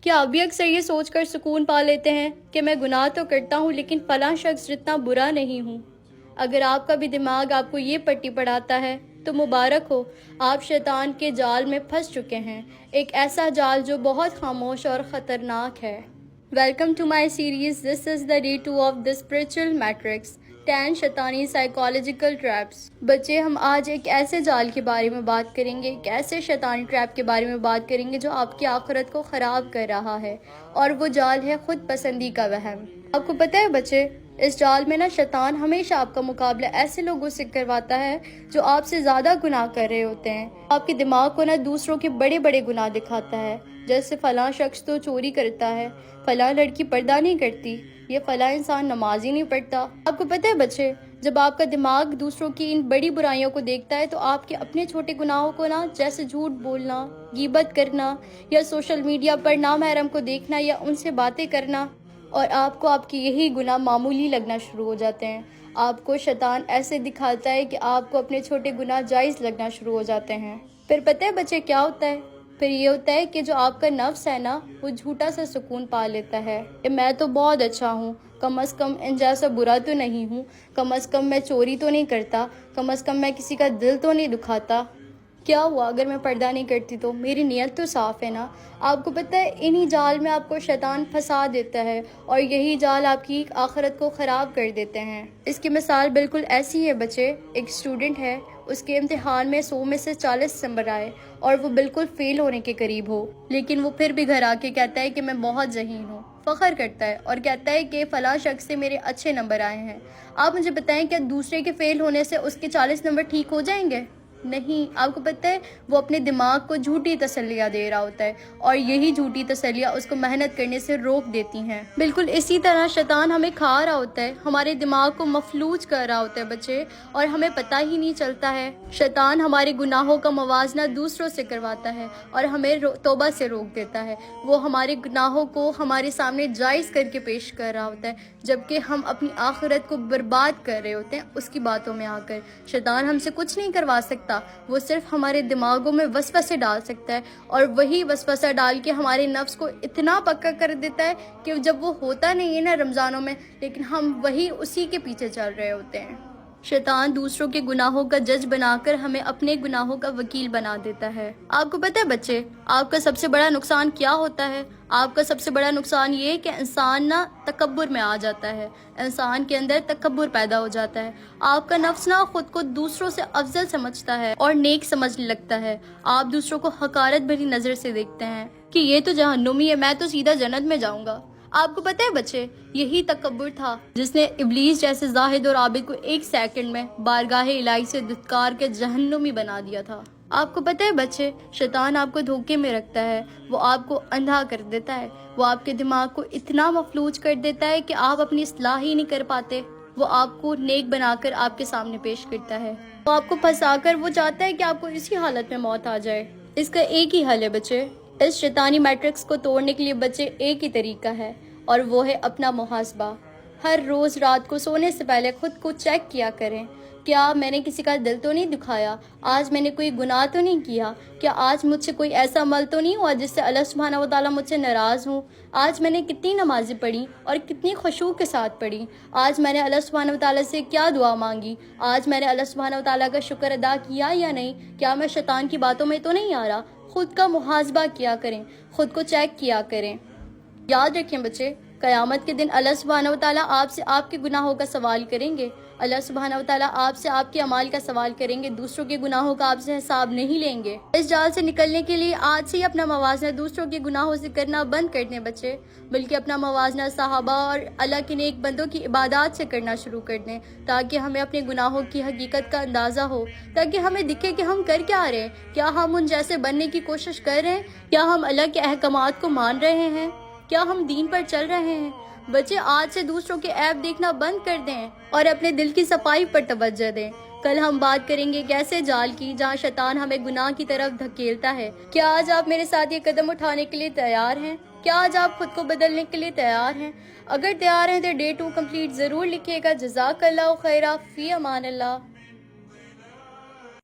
کیا ابھی اکثر یہ سوچ کر سکون پا لیتے ہیں کہ میں گناہ تو کرتا ہوں لیکن فلاں شخص جتنا برا نہیں ہوں؟ اگر آپ کا بھی دماغ آپ کو یہ پٹی پڑھاتا ہے تو مبارک ہو، آپ شیطان کے جال میں پھنس چکے ہیں، ایک ایسا جال جو بہت خاموش اور خطرناک ہے۔ Welcome to my series, this is the day 2 of the spiritual matrix 10 شیطانی سائیکالوجیکل ٹریپس۔ بچے، ہم آج ایک ایسے جال کے بارے میں بات کریں گے، ایک ایسے شیطانی ٹریپ کے بارے میں بات کریں گے جو آپ کی آخرت کو خراب کر رہا ہے، اور وہ جال ہے خود پسندی کا وہم۔ آپ کو پتہ ہے بچے، اس جال میں شیطان ہمیشہ آپ کا مقابلہ ایسے لوگوں سے کرواتا ہے جو آپ سے زیادہ گناہ کر رہے ہوتے ہیں۔ آپ کے دماغ کو دوسروں کے بڑے بڑے گناہ دکھاتا ہے، جیسے فلاں شخص تو چوری کرتا ہے، فلاں لڑکی پردہ نہیں کرتی، یہ فلاں انسان نماز ہی نہیں پڑھتا۔ آپ کو پتہ ہے بچے، جب آپ کا دماغ دوسروں کی ان بڑی برائیوں کو دیکھتا ہے تو آپ کے اپنے چھوٹے گناہوں کو جیسے جھوٹ بولنا، غیبت کرنا، یا سوشل میڈیا پر نامحرم کو دیکھنا یا ان سے باتیں کرنا، اور آپ کو آپ کی یہی گناہ معمولی لگنا شروع ہو جاتے ہیں۔ آپ کو شیطان ایسے دکھاتا ہے کہ آپ کو اپنے چھوٹے گناہ جائز لگنا شروع ہو جاتے ہیں۔ پھر پتہ ہے بچے کیا ہوتا ہے؟ پھر یہ ہوتا ہے کہ جو آپ کا نفس ہے وہ جھوٹا سا سکون پا لیتا ہے کہ میں تو بہت اچھا ہوں، کم از کم ان جیسا برا تو نہیں ہوں، کم از کم میں چوری تو نہیں کرتا، کم از کم میں کسی کا دل تو نہیں دکھاتا، کیا ہوا اگر میں پردہ نہیں کرتی تو میری نیت تو صاف ہے نا۔ آپ کو پتہ ہے انہی جال میں آپ کو شیطان پھنسا دیتا ہے، اور یہی جال آپ کی آخرت کو خراب کر دیتے ہیں۔ اس کی مثال بالکل ایسی ہے بچے، ایک اسٹوڈنٹ ہے، اس کے امتحان میں 100 میں سے 40 نمبر آئے اور وہ بالکل فیل ہونے کے قریب ہو، لیکن وہ پھر بھی گھر آ کے کہتا ہے کہ میں بہت ذہین ہوں، فخر کرتا ہے اور کہتا ہے کہ فلاں شخص سے میرے اچھے نمبر آئے ہیں۔ آپ مجھے بتائیں کیا دوسرے کے فیل ہونے سے اس کے 40 نمبر ٹھیک ہو جائیں گے؟ نہیں۔ آپ کو پتہ ہے وہ اپنے دماغ کو جھوٹی تسلیاں دے رہا ہوتا ہے، اور یہی جھوٹی تسلیاں اس کو محنت کرنے سے روک دیتی ہیں۔ بالکل اسی طرح شیطان ہمیں کھا رہا ہوتا ہے، ہمارے دماغ کو مفلوج کر رہا ہوتا ہے بچے، اور ہمیں پتہ ہی نہیں چلتا ہے۔ شیطان ہمارے گناہوں کا موازنہ دوسروں سے کرواتا ہے اور ہمیں توبہ سے روک دیتا ہے۔ وہ ہمارے گناہوں کو ہمارے سامنے جائز کر کے پیش کر رہا ہوتا ہے، جبکہ ہم اپنی آخرت کو برباد کر رہے ہوتے ہیں اس کی باتوں میں آ کر۔ شیطان ہم سے کچھ نہیں کروا سکتا، وہ صرف ہمارے دماغوں میں وسوسے ڈال سکتا ہے، اور وہی وسوسہ ڈال کے ہمارے نفس کو اتنا پکا کر دیتا ہے کہ جب وہ ہوتا نہیں ہے رمضانوں میں، لیکن ہم وہی اسی کے پیچھے چل رہے ہوتے ہیں۔ شیطان دوسروں کے گناہوں کا جج بنا کر ہمیں اپنے گناہوں کا وکیل بنا دیتا ہے۔ آپ کو پتہ ہے بچے، آپ کا سب سے بڑا نقصان کیا ہوتا ہے؟ آپ کا سب سے بڑا نقصان یہ ہے کہ انسان تکبر میں آ جاتا ہے، انسان کے اندر تکبر پیدا ہو جاتا ہے۔ آپ کا نفس خود کو دوسروں سے افضل سمجھتا ہے اور نیک سمجھنے لگتا ہے۔ آپ دوسروں کو حقارت بھری نظر سے دیکھتے ہیں کہ یہ تو جہنمی ہے، میں تو سیدھا جنت میں جاؤں گا۔ آپ کو پتہ ہے بچے، یہی تکبر تھا جس نے ابلیس جیسے زاہد اور عابد کو 1 سیکنڈ میں بارگاہ الہی سے دھتکار کے جہنمی بنا دیا تھا۔ آپ کو پتہ ہے بچے، شیطان آپ کو دھوکے میں رکھتا ہے، وہ آپ کو اندھا کر دیتا ہے، وہ آپ کے دماغ کو اتنا مفلوج کر دیتا ہے کہ آپ اپنی اصلاح ہی نہیں کر پاتے۔ وہ آپ کو نیک بنا کر آپ کے سامنے پیش کرتا ہے، وہ آپ کو پھنسا کر وہ چاہتا ہے کہ آپ کو اسی حالت میں موت آ جائے۔ اس کا ایک ہی حل ہے بچے، اس شیطانی میٹرکس کو توڑنے کے لیے بچے ایک ہی طریقہ ہے، اور وہ ہے اپنا محاسبہ۔ ہر روز رات کو سونے سے پہلے خود کو چیک کیا کریں، کیا میں نے کسی کا دل تو نہیں دکھایا؟ آج میں نے کوئی گناہ تو نہیں کیا؟ کیا آج مجھ سے کوئی ایسا عمل تو نہیں ہوا جس سے اللہ سبحانہ و تعالیٰ مجھ سے ناراض ہوں؟ آج میں نے کتنی نمازیں پڑھی اور کتنی خشوع کے ساتھ پڑھی؟ آج میں نے اللہ سبحانہ و تعالیٰ سے کیا دعا مانگی؟ آج میں نے اللہ سبحانہ و تعالیٰ کا شکر ادا کیا یا نہیں؟ کیا میں شیطان کی باتوں میں تو نہیں آ رہا؟ خود کا محاسبہ کیا کریں، خود کو چیک کیا کریں۔ یاد رکھیں بچے، قیامت کے دن اللہ سبحانہ و تعالیٰ آپ سے آپ کے گناہوں کا سوال کریں گے، اللہ سبحانہ و تعالیٰ آپ سے آپ کے اعمال کا سوال کریں گے، دوسروں کے گناہوں کا آپ سے حساب نہیں لیں گے۔ اس جال سے نکلنے کے لیے آج سے ہی اپنا موازنہ دوسروں کے گناہوں سے کرنا بند کر دیں بچے، بلکہ اپنا موازنہ صحابہ اور اللہ کے نیک بندوں کی عبادات سے کرنا شروع کر دیں، تاکہ ہمیں اپنے گناہوں کی حقیقت کا اندازہ ہو، تاکہ ہمیں دکھے کہ ہم کر کیا رہے ہیں، کیا ہم ان جیسے بننے کی کوشش کر رہے ہیں، کیا ہم اللہ کے احکامات کو مان رہے ہیں، کیا ہم دین پر چل رہے ہیں۔ بچے آج سے دوسروں کے عیب دیکھنا بند کر دیں اور اپنے دل کی صفائی پر توجہ دیں۔ کل ہم بات کریں گے ایک ایسے جال کی جہاں شیطان ہمیں گناہ کی طرف دھکیلتا ہے۔ کیا آج آپ میرے ساتھ یہ قدم اٹھانے کے لیے تیار ہیں؟ کیا آج آپ خود کو بدلنے کے لیے تیار ہیں؟ اگر تیار ہیں تو ڈے 2 کمپلیٹ ضرور لکھیے گا۔ جزاک اللہ خیرہ، فی امان اللہ۔